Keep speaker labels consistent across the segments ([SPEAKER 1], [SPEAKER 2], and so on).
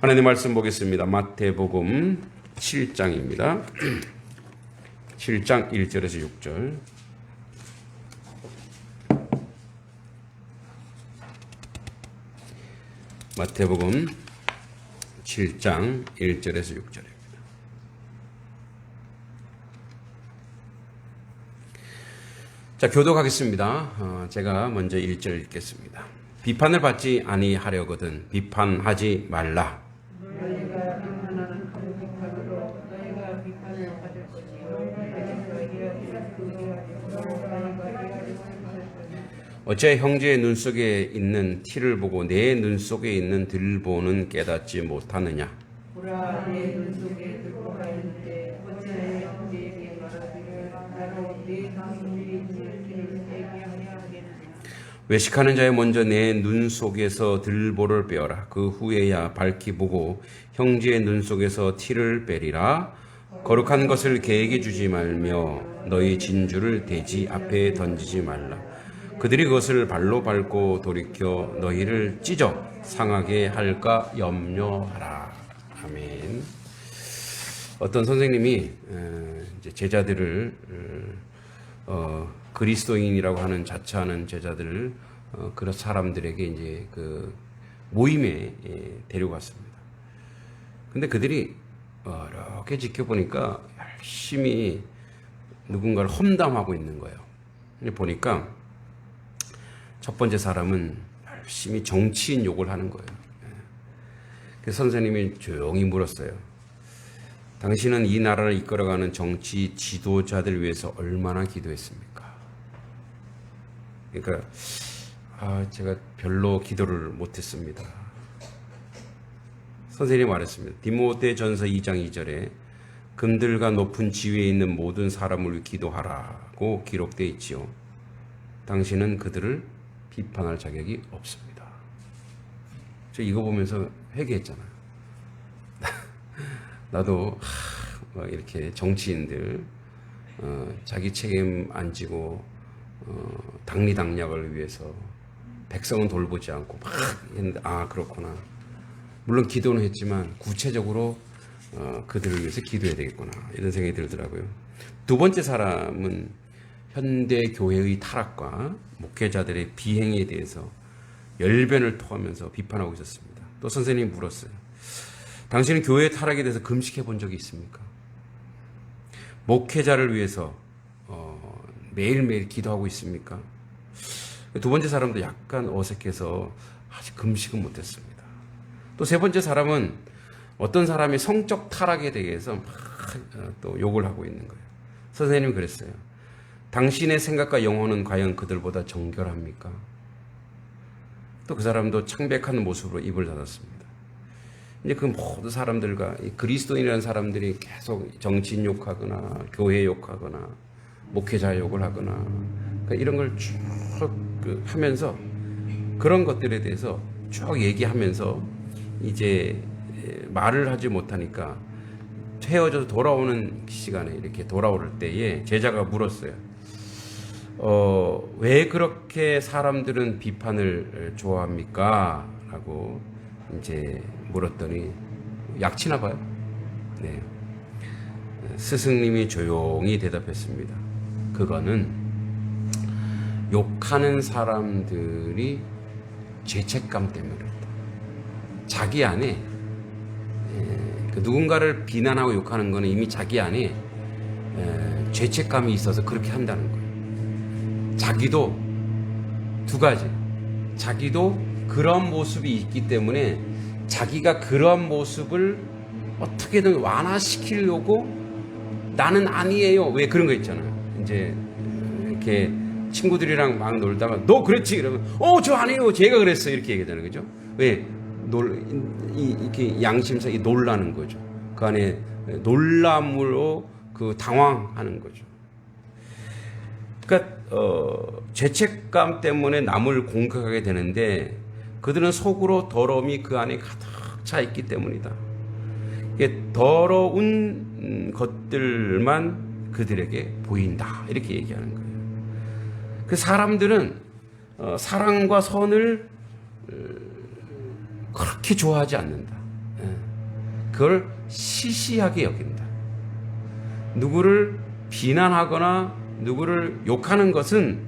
[SPEAKER 1] 하나님의 말씀 보겠습니다. 마태복음 7장입니다. 7장 1절에서 6절. 마태복음 7장 1절에서 6절입니다. 자, 교독하겠습니다. 제가 먼저 1절 읽겠습니다. 비판을 받지 아니하려거든 비판하지 말라.
[SPEAKER 2] 너희가 비판하는 그 비판으로 너희가 비판을 받을 것이요
[SPEAKER 1] 어째 형제의 눈 속에 있는 티를 보고 내 눈 속에 있는 들보는 깨닫지 못하느냐.
[SPEAKER 2] 보라 내 눈 속에 들보가 있는데 어째 형제에게 말하기를 나로 내 눈 속에 있는 티를 빼게 하려 하겠느냐.
[SPEAKER 1] 외식하는 자여 먼저 내 눈 속에서 들보를 빼어라. 그 후에야 밝히 보고 형제의 눈 속에서 티를 빼리라. 거룩한 것을 개에게 주지 말며 너희 진주를 돼지 앞에 던지지 말라. 그들이 그것을 발로 밟고 돌이켜 너희를 찢어 상하게 할까 염려하라. 아멘. 어떤 선생님이 이제 제자들을 그리스도인이라고 하는 자처하는 제자들을 그런 사람들에게 이제 그 모임에 데려갔습니다. 근데 그들이 이렇게 지켜보니까 열심히 누군가를 험담하고 있는 거예요. 보니까 첫 번째 사람은 열심히 정치인 욕을 하는 거예요. 그래서 선생님이 조용히 물었어요. 당신은 이 나라를 이끌어가는 정치 지도자들 위해서 얼마나 기도했습니까? 그러니까 제가 별로 기도를 못했습니다. 선생님이 말했습니다. 디모데전서 2장 2절에 금들과 높은 지위에 있는 모든 사람을 위해 기도하라고 기록되어 있지요. 당신은 그들을 비판할 자격이 없습니다. 저 이거 보면서 회개했잖아요. 나도 이렇게 정치인들 자기 책임 안 지고 당리당략을 위해서 백성은 돌보지 않고 막 했는데 그렇구나. 물론 기도는 했지만 구체적으로 그들을 위해서 기도해야 되겠구나 이런 생각이 들더라고요. 두 번째 사람은 현대 교회의 타락과 목회자들의 비행에 대해서 열변을 토하면서 비판하고 있었습니다. 또 선생님이 물었어요. 당신은 교회의 타락에 대해서 금식해 본 적이 있습니까? 목회자를 위해서 매일매일 기도하고 있습니까? 두 번째 사람도 약간 어색해서 아직 금식은 못했습니다. 또 세 번째 사람은 어떤 사람이 성적 타락에 대해서 막 또 욕을 하고 있는 거예요. 선생님이 그랬어요. 당신의 생각과 영혼은 과연 그들보다 정결합니까? 또 그 사람도 창백한 모습으로 입을 닫았습니다. 이제 그 모든 사람들과 그리스도인이라는 사람들이 계속 정치인 욕하거나 교회 욕하거나 목회자 욕을 하거나 그러니까 이런 걸 쭉 하면서 그런 것들에 대해서 쭉 얘기하면서 이제 말을 하지 못하니까 헤어져서 돌아오는 시간에 이렇게 돌아올 때에 제자가 물었어요. 왜 그렇게 사람들은 비판을 좋아합니까? 라고 이제 물었더니 약치나 봐요. 네. 스승님이 조용히 대답했습니다. 그거는 욕하는 사람들이 죄책감 때문에 그렇다. 자기 안에 누군가를 비난하고 욕하는 거는 이미 자기 안에 죄책감이 있어서 그렇게 한다는 거예요. 자기도 두 가지. 자기도 그런 모습이 있기 때문에 자기가 그런 모습을 어떻게든 완화시키려고 나는 아니에요. 왜 그런 거 있잖아요. 이제 이렇게 친구들이랑 막 놀다가 너 그랬지? 이러면 저 아니에요. 제가 그랬어요. 이렇게 얘기하잖아요. 그죠? 왜? 이렇게 양심상이 놀라는 거죠. 그 안에 놀람으로 그 당황하는 거죠. 그러니까 죄책감 때문에 남을 공격하게 되는데 그들은 속으로 더러움이 그 안에 가득 차 있기 때문이다. 이게 더러운 것들만 그들에게 보인다. 이렇게 얘기하는 거예요. 그 사람들은 사랑과 선을 그렇게 좋아하지 않는다. 그걸 시시하게 여긴다. 누구를 비난하거나 누구를 욕하는 것은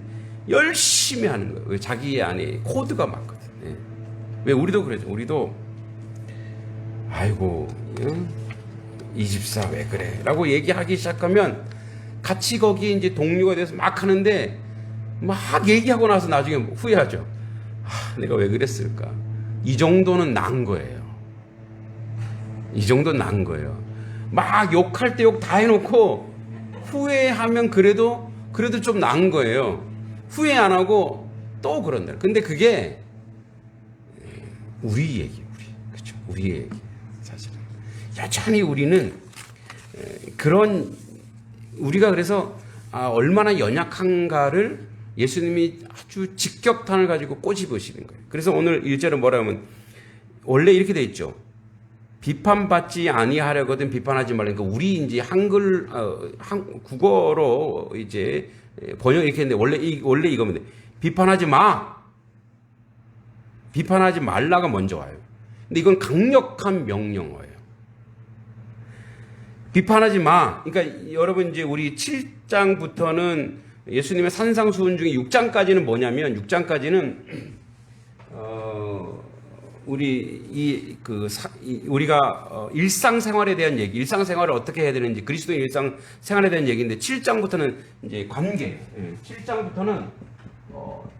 [SPEAKER 1] 열심히 하는 거예요. 왜? 자기 안에 코드가 맞거든. 예. 왜? 우리도 그러죠. 우리도 아이고, 이 집사 왜 그래? 라고 얘기하기 시작하면 같이 거기 이제 동료가 돼서 막 하는데 막 얘기하고 나서 나중에 후회하죠. 아, 내가 왜 그랬을까? 이 정도는 난 거예요. 이 정도는 난 거예요. 막 욕할 때 욕 다 해놓고 후회하면 그래도 좀 난 거예요. 후회 안 하고 또 그런다. 근데 그게 우리 얘기, 그렇죠? 우리 얘기. 사실은 여전히 우리는 그런 우리가 그래서 얼마나 연약한가를 예수님이 아주 직격탄을 가지고 꼬집으시는 거예요. 그래서 오늘 1절은 뭐라 하면 원래 이렇게 돼 있죠. 비판받지 아니하려거든 비판하지 말라. 그러니까 우리 이제 한글 국어로 이제 번역 이렇게 했는데 원래 이거면 돼. 비판하지 마. 비판하지 말라가 먼저 와요. 근데 이건 강력한 명령어예요. 비판하지 마. 그러니까 여러분 이제 우리 7장부터는 예수님의 산상수훈 중에 6장까지는 뭐냐면 6장까지는 우리가 일상생활에 대한 얘기, 일상생활을 어떻게 해야 되는지, 그리스도의 일상생활에 대한 얘기인데 7장부터는 이제 관계, 7장부터는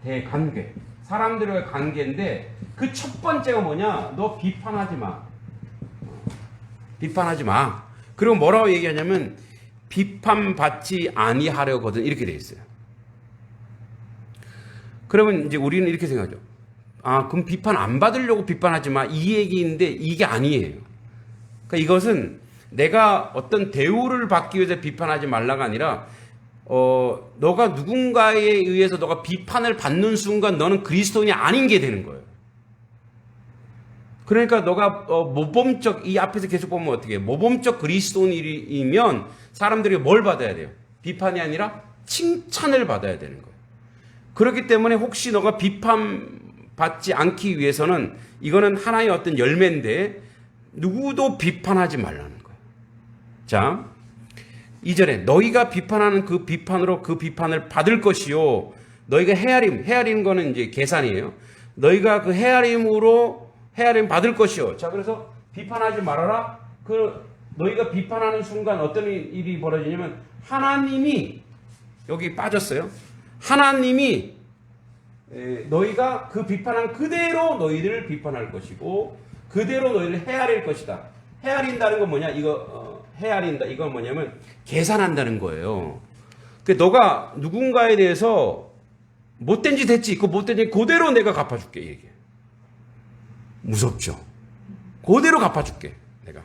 [SPEAKER 1] 대관계, 사람들과의 관계인데 그 첫 번째가 뭐냐? 너 비판하지 마. 비판하지 마. 그리고 뭐라고 얘기하냐면 비판받지 아니하려거든 이렇게 돼 있어요. 그러면 이제 우리는 이렇게 생각하죠. 그럼 비판 안 받으려고 비판하지 마. 이 얘기인데 이게 아니에요. 그러니까 이것은 내가 어떤 대우를 받기 위해서 비판하지 말라가 아니라 너가 누군가에 의해서 너가 비판을 받는 순간 너는 그리스도인이 아닌 게 되는 거예요. 그러니까 너가 모범적 이 앞에서 계속 보면 어떻게 해요? 모범적 그리스도인이면 사람들이 뭘 받아야 돼요? 비판이 아니라 칭찬을 받아야 되는 거예요. 그렇기 때문에 혹시 너가 비판받지 않기 위해서는 이거는 하나의 어떤 열매인데 누구도 비판하지 말라는 거예요. 자, 2절에 너희가 비판하는 그 비판으로 그 비판을 받을 것이요. 너희가 헤아림 거는 이제 계산이에요. 너희가 그 헤아림 받을 것이요. 자, 그래서 비판하지 말아라. 너희가 비판하는 순간 어떤 일이 벌어지냐면 하나님이 여기 빠졌어요. 하나님이 너희가 그 비판한 그대로 너희를 비판할 것이고 그대로 너희를 헤아릴 것이다. 헤아린다는 건 뭐냐? 헤아린다. 이건 뭐냐면 계산한다는 거예요. 너가 누군가에 대해서 못된 짓 했지. 그 못된 짓 그대로 내가 갚아줄게. 얘기해. 무섭죠? 그대로 갚아줄게. 내가.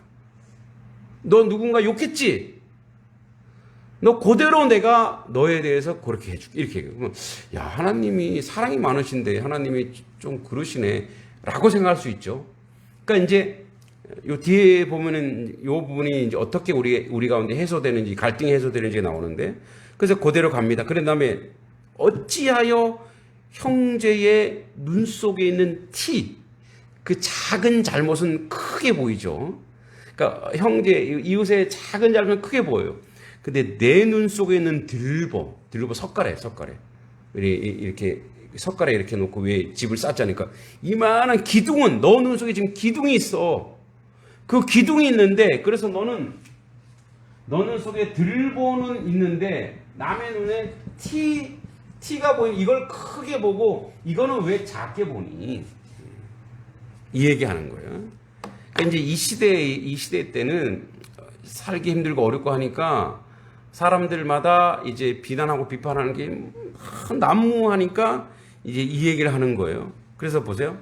[SPEAKER 1] 너 누군가 욕했지? 너 그대로 내가 너에 대해서 그렇게 해줄게. 이렇게 얘기해. 야, 하나님이 사랑이 많으신데 하나님이 좀 그러시네. 라고 생각할 수 있죠. 그러니까 이제 요 뒤에 보면은 요 부분이 이제 어떻게 우리 가운데 해소되는지, 갈등이 해소되는지 나오는데, 그래서 그대로 갑니다. 그런 다음에 어찌하여 형제의 눈 속에 있는 티, 그 작은 잘못은 크게 보이죠. 그러니까 이웃의 작은 잘못은 크게 보여요. 근데 내 눈 속에 있는 들보 석가래. 이렇게 석가래 이렇게 놓고 위에 집을 쌓자니까 이만한 기둥은 너 눈 속에 지금 기둥이 있어. 그 기둥이 있는데 그래서 너 눈 속에 들보는 있는데 남의 눈에 티가 보이는 이걸 크게 보고 이거는 왜 작게 보니? 이 얘기하는 거예요. 그러니까 이제 이 시대 때는 살기 힘들고 어렵고 하니까 사람들마다 이제 비난하고 비판하는 게 난무하니까 이제 이 얘기를 하는 거예요. 그래서 보세요.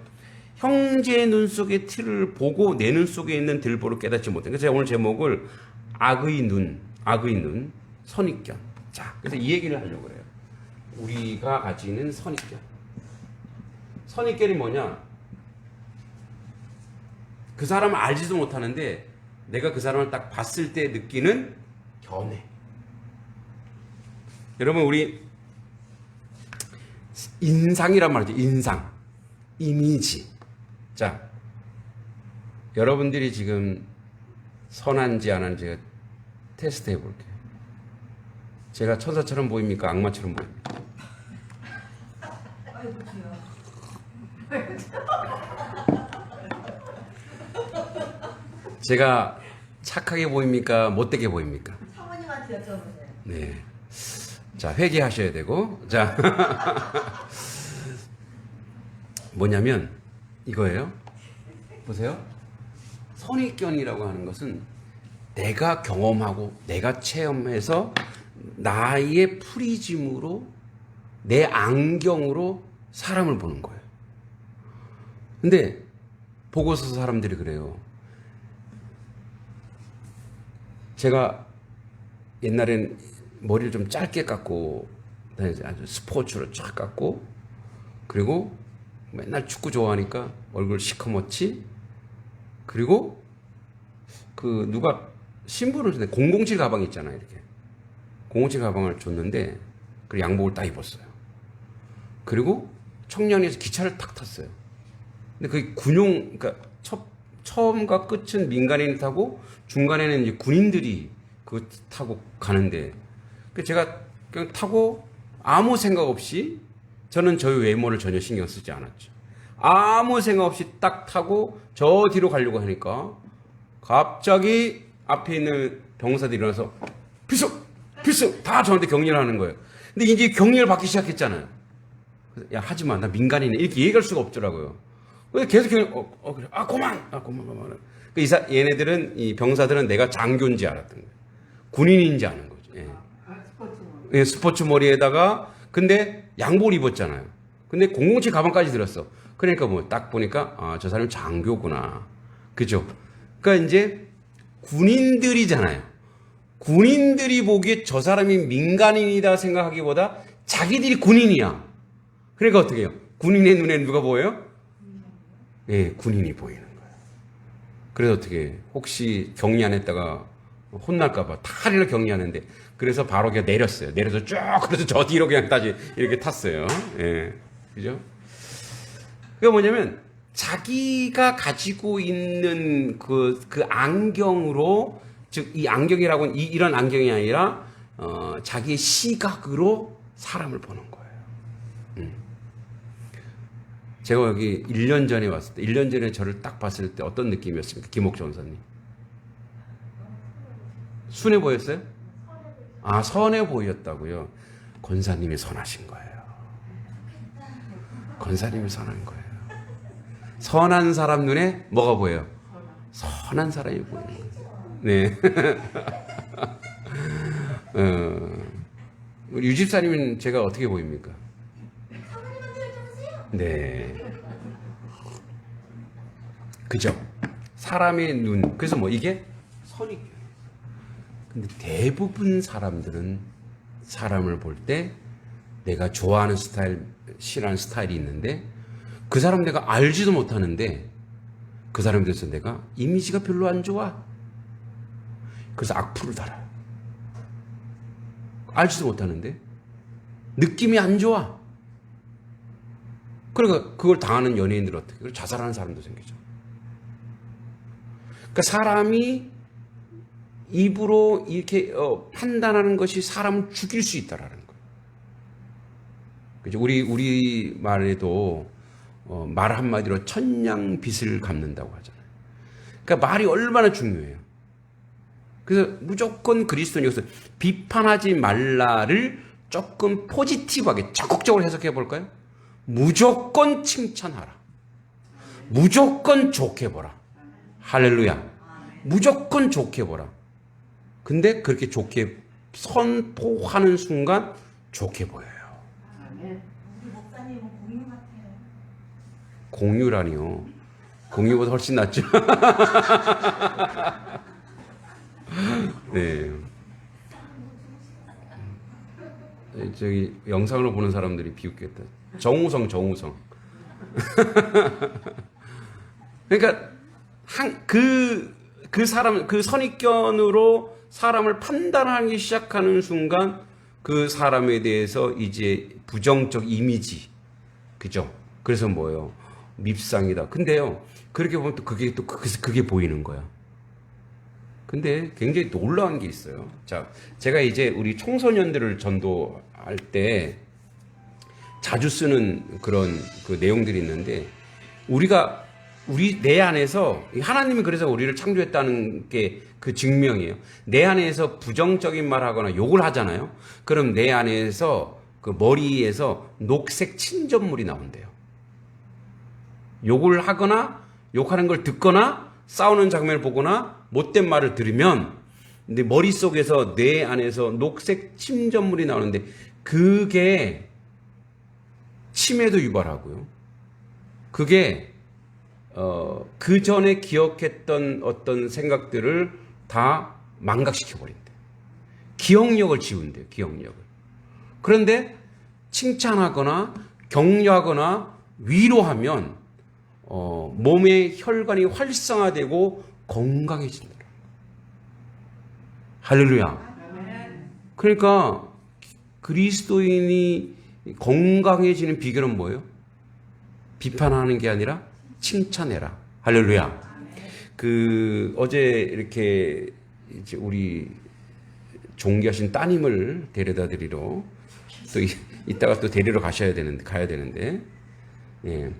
[SPEAKER 1] 형제의 눈 속의 티를 보고 내 눈 속에 있는 들보를 깨닫지 못해. 그래서 제가 오늘 제목을 악의 눈, 선입견. 자, 그래서 이 얘기를 하려고 그래요. 우리가 가지는 선입견. 선입견이 뭐냐? 그 사람을 알지도 못하는데 내가 그 사람을 딱 봤을 때 느끼는 견해. 여러분 우리 인상이란 말이죠. 인상, 이미지. 자, 여러분들이 지금 선한지 안 한지 테스트 해볼게요. 제가 천사처럼 보입니까? 악마처럼 보입니까?
[SPEAKER 2] 아이고 귀여워.
[SPEAKER 1] 제가 착하게 보입니까? 못되게 보입니까?
[SPEAKER 2] 사모님한테 여쭤보세요.
[SPEAKER 1] 네. 자, 회개하셔야 되고. 자. 뭐냐면 이거예요. 보세요. 선입견이라고 하는 것은 내가 경험하고 내가 체험해서 나의 프리즘으로 내 안경으로 사람을 보는 거예요. 근데 보고서 사람들이 그래요. 제가 옛날엔 머리를 좀 짧게 깎고 아주 스포츠로 쫙 깎고 그리고 맨날 축구 좋아하니까 얼굴 시커멓지. 그리고 그 누가 신부를 줬는데 007 가방 있잖아요. 이렇게 007 가방을 줬는데 그 양복을 딱 입었어요. 그리고 청량리에서 기차를 탁 탔어요. 근데 그 군용 그러니까 처음과 끝은 민간인이 타고 중간에는 이제 군인들이 그거 타고 가는데 제가 그냥 타고 아무 생각 없이 저는 저의 외모를 전혀 신경 쓰지 않았죠. 아무 생각 없이 딱 타고 저 뒤로 가려고 하니까 갑자기 앞에 있는 병사들이 일어나서 필수! 필수! 다 저한테 격려를 하는 거예요. 근데 이제 격려를 받기 시작했잖아요. 그래서 야 하지마 나 민간인이네 이렇게 얘기할 수가 없더라고요. 그래서 계속 격려 그래. 고만. 얘네들은 이 병사들은 내가 장교인지 알았던 거예요. 군인인지 아는 거죠. 예.
[SPEAKER 2] 스포츠.
[SPEAKER 1] 예, 스포츠 머리에다가 근데 양복을 입었잖아요. 근데 007 가방까지 들었어. 그러니까 뭐 딱 보니까 아, 저 사람이 장교구나. 그죠? 그러니까 이제 군인들이잖아요. 군인들이 보기에 저 사람이 민간인이다 생각하기보다 자기들이 군인이야. 그러니까 어떻게 해요? 군인의 눈에 누가 보여요? 예, 군인이 보이는 거예요. 그래서 어떻게 해요? 혹시 격리 안 했다가 혼날까봐 다리를 격리하는데 그래서 바로 그냥 내렸어요. 내려서 쭉 그래서 저 뒤로 그냥 다시 이렇게 탔어요. 예, 그죠? 그게 뭐냐면 자기가 가지고 있는 그 안경으로 즉 이 안경이라고는 이런 안경이 아니라 자기의 시각으로 사람을 보는 거예요. 제가 여기 1년 전에 왔을 때 1년 전에 저를 딱 봤을 때 어떤 느낌이었습니까? 김옥 전사님. 순해 보였어요? 아, 선해 보였다고요? 권사님이 선하신 거예요. 권사님이 선한 거예요. 선한 사람 눈에 뭐가 보여요? 선한 사람이 보이는 거예요. 네. 우리 유집사님은 제가 어떻게 보입니까? 네. 그죠? 사람의 눈. 그래서 뭐 이게 선입견. 근데 대부분 사람들은 사람을 볼 때 내가 좋아하는 스타일, 싫어하는 스타일이 있는데 그 사람 내가 알지도 못하는데 그 사람에 대해서 내가 이미지가 별로 안 좋아. 그래서 악플을 달아요. 알지도 못하는데 느낌이 안 좋아. 그러니까 그걸 당하는 연예인들 어떻게? 자살하는 사람도 생기죠. 그러니까 사람이 입으로 이렇게 판단하는 것이 사람을 죽일 수 있다라는 거예요. 그죠? 우리 말에도 말 한마디로 천냥빚을 갚는다고 하잖아요. 그러니까 말이 얼마나 중요해요. 그래서 무조건 그리스도인이어서 비판하지 말라를 조금 포지티브하게 적극적으로 해석해 볼까요? 무조건 칭찬하라. 무조건 좋게 보라. 할렐루야. 무조건 좋게 보라. 근데 그렇게 좋게 선포하는 순간 좋게 보여요.
[SPEAKER 2] 우리 목사님은 공유 같아요.
[SPEAKER 1] 공유라니요. 공유보다 훨씬 낫죠. 네. 저기 영상으로 보는 사람들이 비웃겠다. 정우성. 그러니까 그 사람 그 선입견으로 사람을 판단하기 시작하는 순간 그 사람에 대해서 이제 부정적 이미지, 그죠? 그래서 뭐예요? 밉상이다. 근데요, 그렇게 보면 또 그게 보이는 거야. 근데 굉장히 놀라운 게 있어요. 자, 제가 이제 우리 청소년들을 전도할 때 자주 쓰는 그런 그 내용들이 있는데, 내 안에서 하나님이 그래서 우리를 창조했다는 게 그 증명이에요. 내 안에서 부정적인 말 하거나 욕을 하잖아요. 그럼 내 안에서 그 머리에서 녹색 침전물이 나온대요. 욕을 하거나 욕하는 걸 듣거나 싸우는 장면을 보거나 못된 말을 들으면 내 머릿속에서 뇌 안에서 녹색 침전물이 나오는데, 그게 치매도 유발하고요. 그게 그 전에 기억했던 어떤 생각들을 다 망각시켜 버린대. 기억력을 지운대요. 기억력을. 그런데 칭찬하거나 격려하거나 위로하면 몸의 혈관이 활성화되고 건강해진다. 할렐루야. 그러니까 그리스도인이 건강해지는 비결은 뭐예요? 비판하는 게 아니라 칭찬해라. 할렐루야. 어제 이렇게 이제 우리 종교하신 따님을 데려다 드리러 또 이따가 또 데리러 가야 되는데, 예.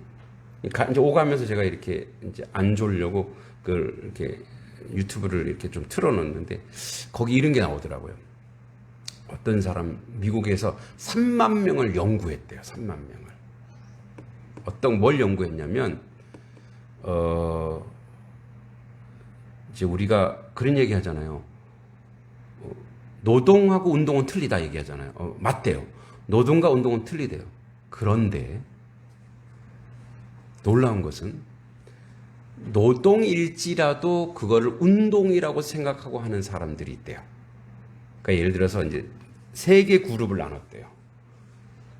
[SPEAKER 1] 이제 오가면서 제가 이렇게 이제 안 졸려고 이렇게 유튜브를 이렇게 좀 틀어놓는데, 거기 이런 게 나오더라고요. 어떤 사람 미국에서 3만 명을 연구했대요. 3만 명을. 뭘 연구했냐면, 이제 우리가 그런 얘기 하잖아요. 노동하고 운동은 틀리다 얘기하잖아요. 맞대요. 노동과 운동은 틀리대요. 그런데 놀라운 것은 노동일지라도 그거를 운동이라고 생각하고 하는 사람들이 있대요. 그러니까 예를 들어서 이제 3개 그룹을 나눴대요.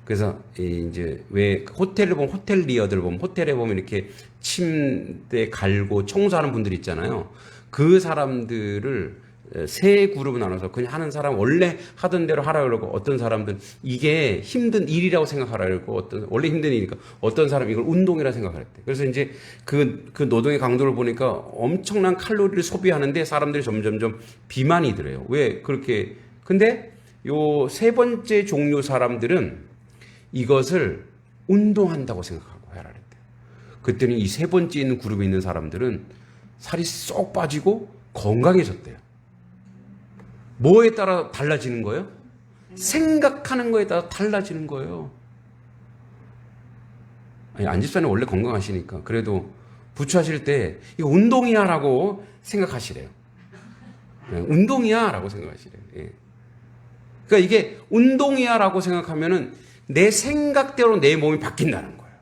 [SPEAKER 1] 그래서 이제 왜 호텔을 보면 호텔리어들 보면 호텔에 보면 이렇게 침대 갈고 청소하는 분들 있잖아요. 그 사람들을 3그룹을 나눠서 그냥 하는 사람 원래 하던 대로 하라 그러고, 어떤 사람들은 이게 힘든 일이라고 생각하라 그러고, 원래 힘든 일이니까 어떤 사람 이걸 운동이라 생각하랬대. 그래서 이제 그 노동의 강도를 보니까 엄청난 칼로리를 소비하는데 사람들이 점점점 비만이 들어요. 왜 그렇게? 근데 요 3번째 종류 사람들은 이것을 운동한다고 생각하고 해라 그랬대요. 그랬더니 이 3번째 있는 그룹에 있는 사람들은 살이 쏙 빠지고 건강해졌대요. 뭐에 따라 달라지는 거예요? 생각하는 거에 따라 달라지는 거예요. 아니, 안집사님 원래 건강하시니까 그래도 부추하실 때 이거 운동이야 라고 생각하시래요. 운동이야 라고 생각하시래요. 예. 그러니까 이게 운동이야 라고 생각하면은 내 생각대로 내 몸이 바뀐다는 거예요.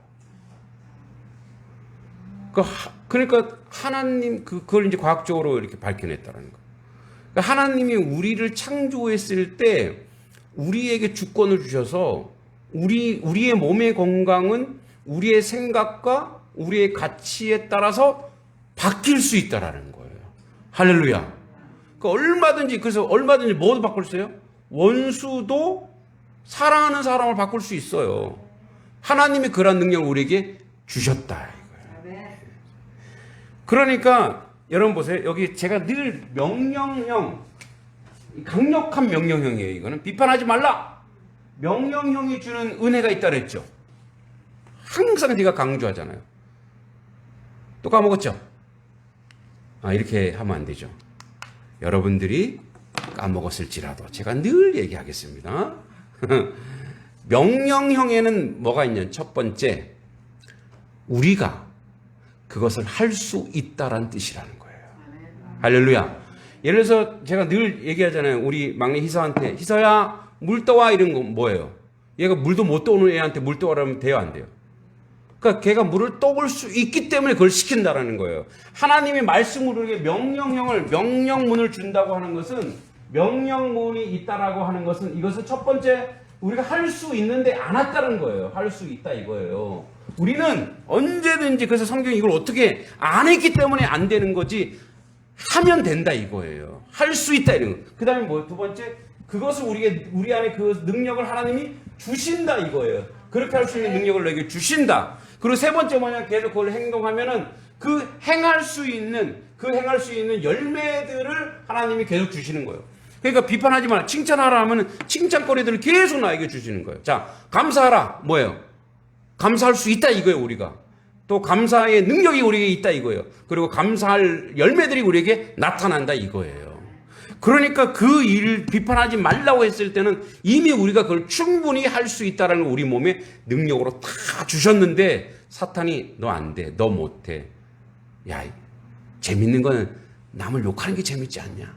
[SPEAKER 1] 그러니까 하나님, 그걸 이제 과학적으로 이렇게 밝혀냈다는 거예요. 그러니까 하나님이 우리를 창조했을 때 우리에게 주권을 주셔서 우리의 몸의 건강은 우리의 생각과 우리의 가치에 따라서 바뀔 수 있다라는 거예요. 할렐루야. 그래서 얼마든지 뭐도 바꿀 수 있어요? 원수도 사랑하는 사람을 바꿀 수 있어요. 하나님이 그런 능력을 우리에게 주셨다. 그러니까 여러분 보세요. 여기 제가 늘 명령형, 강력한 명령형이에요. 이거는 비판하지 말라. 명령형이 주는 은혜가 있다 그랬죠. 항상 제가 강조하잖아요. 또 까먹었죠? 이렇게 하면 안 되죠. 여러분들이 까먹었을지라도 제가 늘 얘기하겠습니다. 명령형에는 뭐가 있냐면, 첫 번째, 우리가 그것을 할 수 있다라는 뜻이라는 거예요. 할렐루야. 예를 들어서 제가 늘 얘기하잖아요. 우리 막내 희서한테, 희서야 물 떠와, 이런 거 뭐예요? 얘가 물도 못 떠오는 애한테 물 떠오라면 돼요, 안 돼요? 그러니까 걔가 물을 떠올 수 있기 때문에 그걸 시킨다라는 거예요. 하나님의 말씀으로 명령문을 준다고 하는 것은, 명령문이 있다라고 하는 것은, 이것은 첫 번째 우리가 할 수 있는데 안 왔다는 거예요. 할 수 있다 이거예요. 우리는 언제든지, 그래서 성경이 이걸 어떻게 안 했기 때문에 안 되는 거지, 하면 된다 이거예요. 할 수 있다 이런 거. 그 다음에 뭐, 두 번째, 그것을 우리 안에 그 능력을 하나님이 주신다 이거예요. 그렇게 할 수 있는 능력을 너에게 주신다. 그리고 세 번째 뭐냐, 계속 그걸 행동하면은 그 행할 수 있는 그 행할 수 있는 열매들을 하나님이 계속 주시는 거예요. 그러니까 비판하지 마라. 칭찬하라 하면 칭찬거리들을 계속 나에게 주시는 거예요. 자, 감사하라. 뭐예요? 감사할 수 있다 이거예요, 우리가. 또 감사의 능력이 우리에게 있다 이거예요. 그리고 감사할 열매들이 우리에게 나타난다 이거예요. 그러니까 그 일을 비판하지 말라고 했을 때는 이미 우리가 그걸 충분히 할 수 있다라는 걸 우리 몸에 능력으로 다 주셨는데 사탄이 너 안 돼, 너 못해. 야, 재밌는 거는 남을 욕하는 게 재밌지 않냐?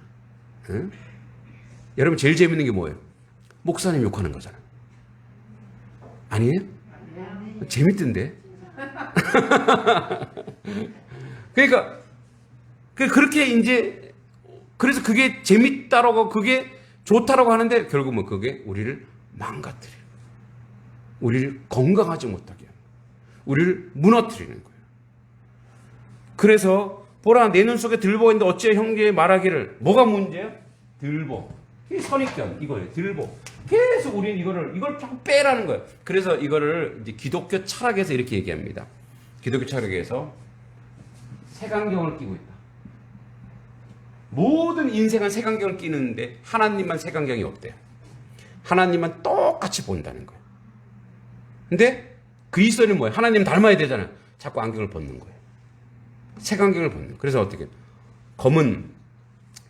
[SPEAKER 1] 응? 여러분 제일 재밌는 게 뭐예요? 목사님 욕하는 거잖아요. 아니에요? 재밌던데. 그러니까 그렇게 이제 그래서 그게 재밌다라고 그게 좋다라고 하는데 결국은 그게 우리를 망가뜨려, 우리를 건강하지 못하게 하는 거예요. 우리를 무너뜨리는 거예요. 그래서 보라 내 눈 속에 들보가 있는데 어찌 형제의 말하기를 뭐가 문제야? 들보. 이 선입견 이거예요. 들보. 계속 우리는 이걸 자꾸 빼라는 거예요. 그래서 이거를 이제 기독교 철학에서 이렇게 얘기합니다. 기독교 철학에서 색안경을 끼고 있다. 모든 인생은 색안경을 끼는데 하나님만 색안경이 없대요. 하나님만 똑같이 본다는 거예요. 근데 그리스도는 뭐예요? 하나님 닮아야 되잖아요. 자꾸 안경을 벗는 거예요. 색안경을 벗는 거예요. 그래서 어떻게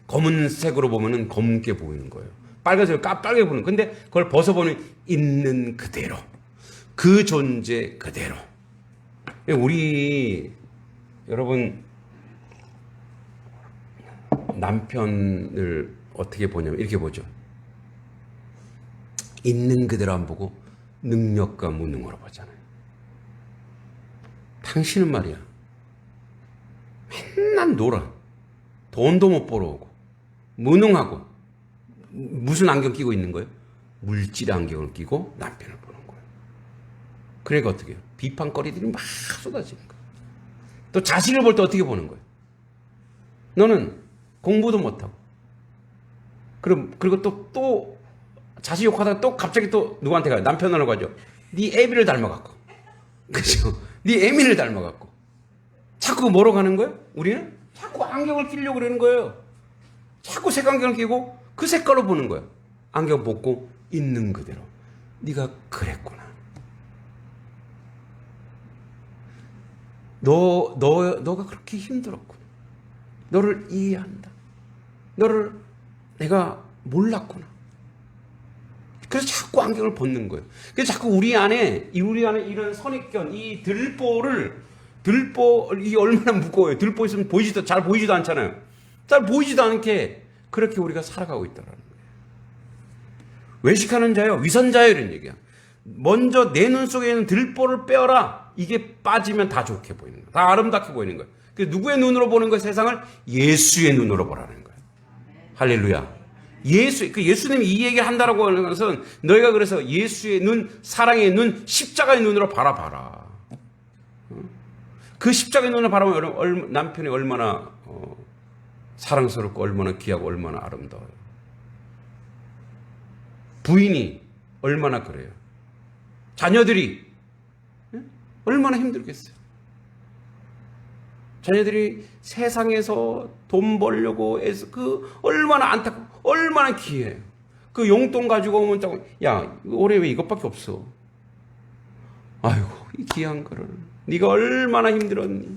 [SPEAKER 1] 검은색으로 보면은 검게 보이는 거예요. 빨간색으로 까빨게 보이는 거예요. 근데 그걸 벗어보면 있는 그대로, 그 존재 그대로. 우리 여러분 남편을 어떻게 보냐면 이렇게 보죠. 있는 그대로 안 보고 능력과 무능으로 보잖아요. 당신은 말이야 맨날 놀아. 돈도 못 벌어오고 무능하고 무슨 안경 끼고 있는 거예요? 물질의 안경을 끼고 남편을 보는 거예요. 그러니까 어떻게 해요? 비판거리들이 막 쏟아지는 거예요. 또 자식을 볼 때 어떻게 보는 거예요? 너는 공부도 못하고 그리고 또 자식 욕하다가 또 갑자기 또 누구한테 가요? 남편으로 가죠. 네 애비를 닮아갖고, 그죠? 네 애미를 닮아갖고 자꾸 뭐로 가는 거예요? 우리는 자꾸 안경을 끼려고 그러는 거예요. 자꾸 색안경을 끼고 그 색깔로 보는 거예요. 안경 벗고 있는 그대로 네가 그랬구나. 너가 그렇게 힘들었구나. 너를 이해한다. 너를 내가 몰랐구나. 그래서 자꾸 안경을 벗는 거예요. 그래서 자꾸 우리 안에 이런 선입견, 이 들보 이 얼마나 무거워요. 들보 있으면 잘 보이지도 않잖아요. 잘 보이지도 않게 그렇게 우리가 살아가고 있다라는 거예요. 외식하는 자요, 위선자요 이런 얘기야. 먼저 내 눈 속에 있는 들보를 빼어라. 이게 빠지면 다 좋게 보이는 거야. 다 아름답게 보이는 거야. 누구의 눈으로 보는 거야? 세상을 예수의 눈으로 보라는 거야. 할렐루야. 예수님이 이 얘기를 한다라고 하는 것은 너희가 그래서 예수의 눈, 사랑의 눈, 십자가의 눈으로 바라봐라. 그 십자가의 눈을 바라보면 남편이 얼마나 사랑스럽고 얼마나 귀하고 얼마나 아름다워요. 부인이 얼마나 그래요. 자녀들이 얼마나 힘들겠어요. 자녀들이 세상에서 돈 벌려고 해서 얼마나 안타깝고 얼마나 귀해요. 그 용돈 가지고 오면 자꾸 야 올해 왜 이것밖에 없어. 아이고 이 귀한 거를 네가 얼마나 힘들었니.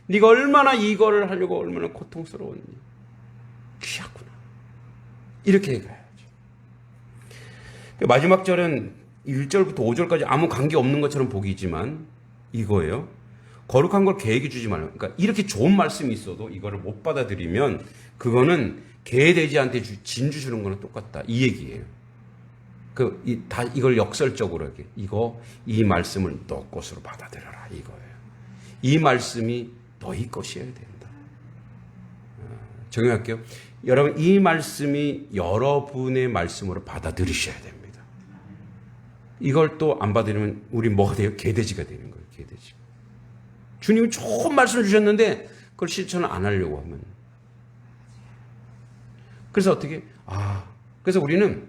[SPEAKER 1] 네가 얼마나 이거를 하려고 얼마나 고통스러웠니. 귀하구나. 이렇게 해가야죠. 마지막 절은 1절부터 5절까지 아무 관계 없는 것처럼 보이지만 이거예요. 거룩한 걸 개에게 주지 말라. 그러니까 이렇게 좋은 말씀이 있어도 이거를 못 받아들이면 그거는 개돼지한테 진주 주는 거는 똑같다. 이 얘기예요. 이걸 역설적으로 이렇게 이 말씀을 너 것으로 받아들여라 이거예요. 이 말씀이 너희 것이어야 된다. 정리할게요. 여러분 이 말씀이 여러분의 말씀으로 받아들이셔야 됩니다. 이걸 또 안 받아들이면 우리 뭐가 돼요? 개돼지가 되는 거예요. 개돼지. 주님이 좋은 말씀을 주셨는데 그걸 실천을 안 하려고 하면 그래서 어떻게 그래서 우리는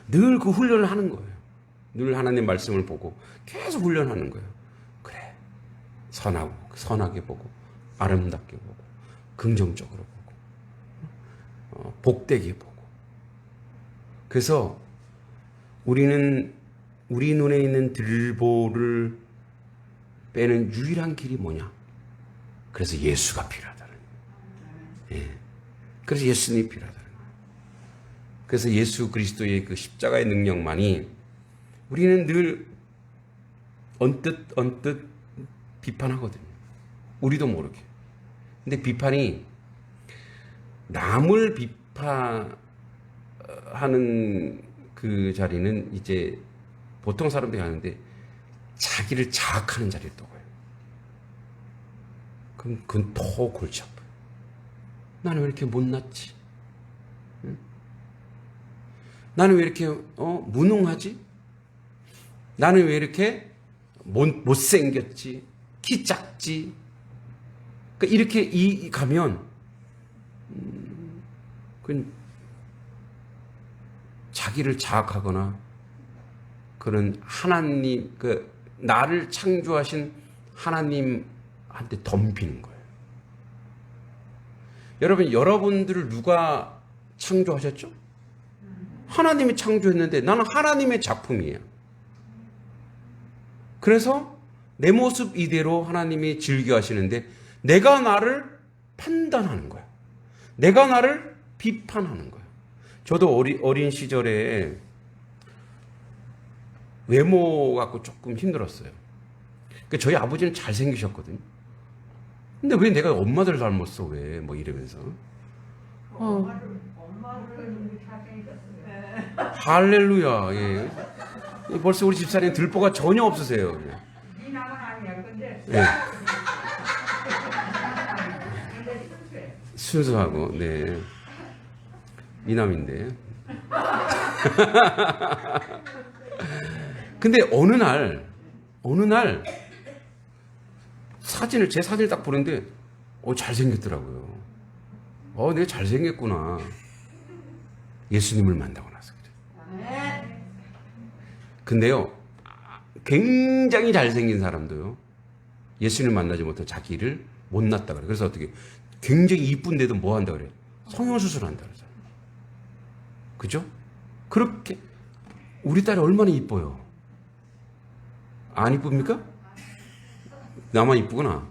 [SPEAKER 1] 늘 그 훈련을 하는 거예요. 늘 하나님 말씀을 보고 계속 훈련하는 거예요. 그래 선하게 보고 아름답게 보고 긍정적으로 보고 복되게 보고. 그래서 우리는 우리 눈에 있는 들보를 빼는 유일한 길이 뭐냐? 그래서 예수가 필요하다는 거예요. 예. 그래서 예수님이 필요하다는 거예요. 그래서 예수 그리스도의 그 십자가의 능력만이 우리는 늘 언뜻 비판하거든요. 우리도 모르게. 근데 비판이 남을 비판하는 그 자리는 이제 보통 사람들이 하는데 자기를 자학하는 자리에 또 가요. 그럼 그건 더 골치 아파요. 나는 왜 이렇게 못났지? 응? 나는 왜 이렇게 무능하지? 나는 왜 이렇게 못생겼지? 키 작지? 그러니까 이렇게 가면 그건 자기를 자학하거나 그런 하나님, 나를 창조하신 하나님한테 덤비는 거예요. 여러분들을 누가 창조하셨죠? 하나님이 창조했는데 나는 하나님의 작품이에요. 그래서 내 모습 이대로 하나님이 즐겨 하시는데 내가 나를 판단하는 거야. 내가 나를 비판하는 거야. 저도 어린 시절에 외모 갖고 조금 힘들었어요. 그러니까 저희 아버지는 잘생기셨거든요. 근데 왜 내가 엄마들 닮았어? 왜? 뭐 이러면서.
[SPEAKER 2] 엄마를 잘생겼어요.
[SPEAKER 1] 할렐루야. 예. 벌써 우리 집사님 들보가 전혀 없으세요.
[SPEAKER 2] 네 남은 아니야. 근데
[SPEAKER 1] 예.
[SPEAKER 2] 근데 순수해.
[SPEAKER 1] 순수하고, 네. 미남인데. 근데 어느 날, 제 사진을 딱 보는데, 잘생겼더라고요. 내가 잘생겼구나. 예수님을 만나고 나서 그래. 근데요, 굉장히 잘생긴 사람도요, 예수님을 만나지 못해 자기를 못났다 그래. 그래서 어떻게, 굉장히 이쁜데도 뭐 한다 그래? 성형수술한다 그러잖아요. 그죠? 그렇게, 우리 딸이 얼마나 이뻐요. 안 이쁩니까? 나만 이쁘구나.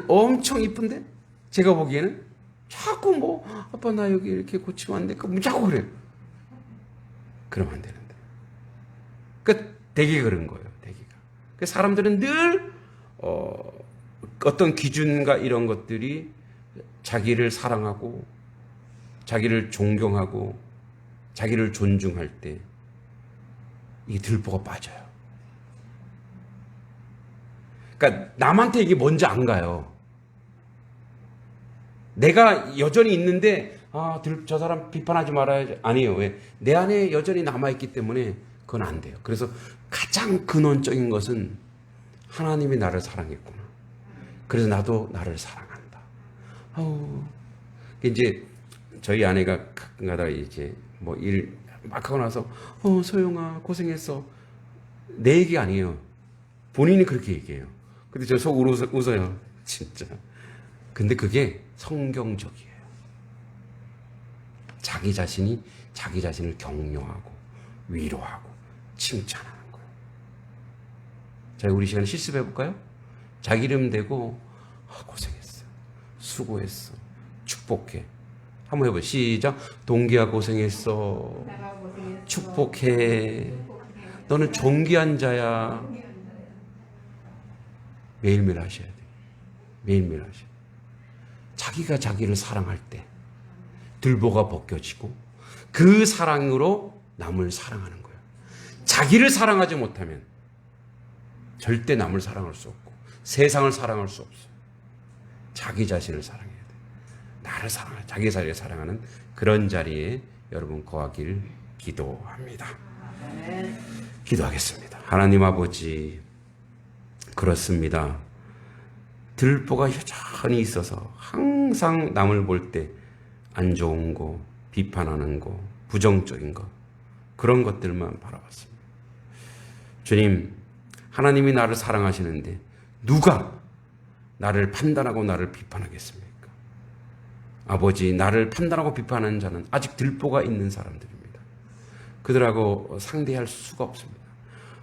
[SPEAKER 1] 엄청 이쁜데? 제가 보기에는 자꾸 뭐 아빠 나 여기 이렇게 고치면 안 될까? 뭐 자꾸 그래요. 그러면 안 되는데. 그러니까 되게 그런 거예요. 되게가. 그러니까 사람들은 늘 어떤 기준과 이런 것들이 자기를 사랑하고 자기를 존경하고 자기를 존중할 때 이게 들보가 빠져요. 그러니까 남한테 이게 먼저 안 가요. 내가 여전히 있는데 저 사람 비판하지 말아야지. 아니에요. 왜? 내 안에 여전히 남아있기 때문에 그건 안 돼요. 그래서 가장 근원적인 것은 하나님이 나를 사랑했구나. 그래서 나도 나를 사랑한다. 이제 저희 아내가 가끔가다 이제 뭐 일 막 하고 나서 소영아 고생했어. 내 얘기 아니에요. 본인이 그렇게 얘기해요. 근데 저 속으로 웃어요. 진짜. 근데 그게 성경적이에요. 자기 자신이 자기 자신을 격려하고 위로하고 칭찬하는 거예요. 자, 우리 시간에 실습해 볼까요? 자기 이름 대고 고생했어. 수고했어. 축복해. 한번 해보세요. 시작. 동기야 고생했어. 축복해. 너는 존귀한 자야. 매일매일 하셔야 돼요. 매일매일 하셔야 돼요. 자기가 자기를 사랑할 때 들보가 벗겨지고 그 사랑으로 남을 사랑하는 거예요. 자기를 사랑하지 못하면 절대 남을 사랑할 수 없고 세상을 사랑할 수 없어요. 자기 자신을 사랑해야 돼요. 나를 사랑하는, 자기 자리를 사랑하는 그런 자리에 여러분 거하길 기도합니다. 기도하겠습니다. 하나님 아버지, 그렇습니다. 들보가 여전히 있어서 항상 남을 볼 때 안 좋은 거, 비판하는 거, 부정적인 거, 그런 것들만 바라봤습니다. 주님, 하나님이 나를 사랑하시는데 누가 나를 판단하고 나를 비판하겠습니까? 아버지, 나를 판단하고 비판하는 자는 아직 들보가 있는 사람들입니다. 그들하고 상대할 수가 없습니다.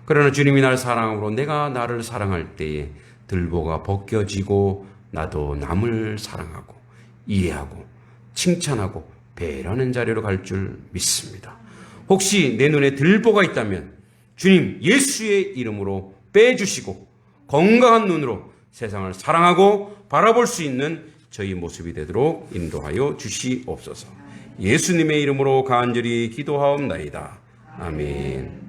[SPEAKER 1] 그러나 주님이 나를 사랑함으로 내가 나를 사랑할 때에 들보가 벗겨지고 나도 남을 사랑하고 이해하고 칭찬하고 배려하는 자리로 갈 줄 믿습니다. 혹시 내 눈에 들보가 있다면 주님 예수의 이름으로 빼주시고 건강한 눈으로 세상을 사랑하고 바라볼 수 있는 저희 모습이 되도록 인도하여 주시옵소서. 예수님의 이름으로 간절히 기도하옵나이다. 아멘.